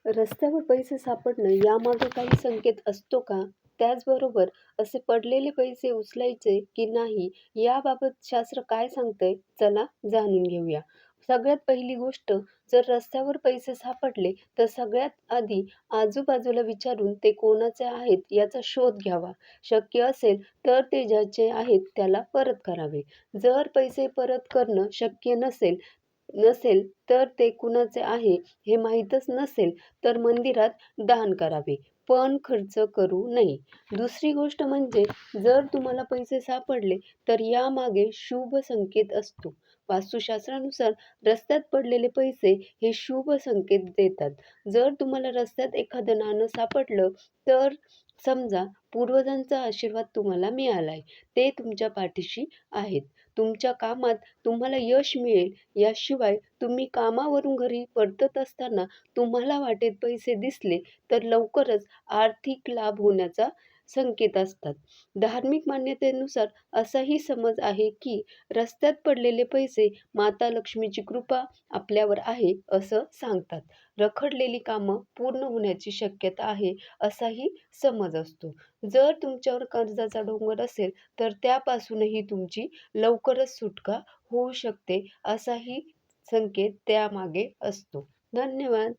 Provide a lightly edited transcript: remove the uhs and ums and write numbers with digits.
रस्त्यावर पैसे सापडणं यामागे काही संकेत असतो का? त्याचबरोबर असे पडलेले पैसे उचलायचे की नाही याबाबत शास्त्र काय सांगतंय? चला जाणून घेऊया. सगळ्यात पहिली गोष्ट, जर रस्त्यावर पैसे सापडले तर सगळ्यात आधी आजूबाजूला विचारून ते कोणाचे आहेत याचा शोध घ्यावा. शक्य असेल तर ते ज्याचे आहेत त्याला परत करावे. जर पैसे परत करणं शक्य नसेल नसेल तर ते कुणाचे आहे हे माहीतच नसेल तर मंदिरात दान करावे, पण खर्च करू नये. दुसरी गोष्ट म्हणजे, जर तुम्हाला पैसे सापडले तर यामागे शुभ संकेत असतो. वास्तुशास्त्रानुसार रस्त्यात पडलेले पैसे हे शुभ संकेत देतात. जर तुम्हाला रस्त्यात एखादं नाणं सापडलं तर समजा पूर्वजांचा आशीर्वाद तुम्हाला मिळालाय. ते तुमच्या पाठीशी आहेत. तुमच्या कामात तुम्हाला यश मिळेल. याशिवाय तुम्ही कामावरून घरी परतत असताना तुम्हाला वाटेत पैसे दिसले तर लवकरच आर्थिक लाभ होण्याचा संकेत असतात. धार्मिक मान्यतेनुसार असाही समज आहे की रस्त्यात पडलेले पैसे माता लक्ष्मीची कृपा आपल्यावर आहे असं सांगतात. रखडलेली कामं पूर्ण होण्याची शक्यता आहे असाही समज असतो. जर तुमच्यावर कर्जाचा डोंगर असेल तर त्यापासूनही तुमची लवकरच सुटका होऊ शकते असाही संकेत त्यामागे असतो. धन्यवाद.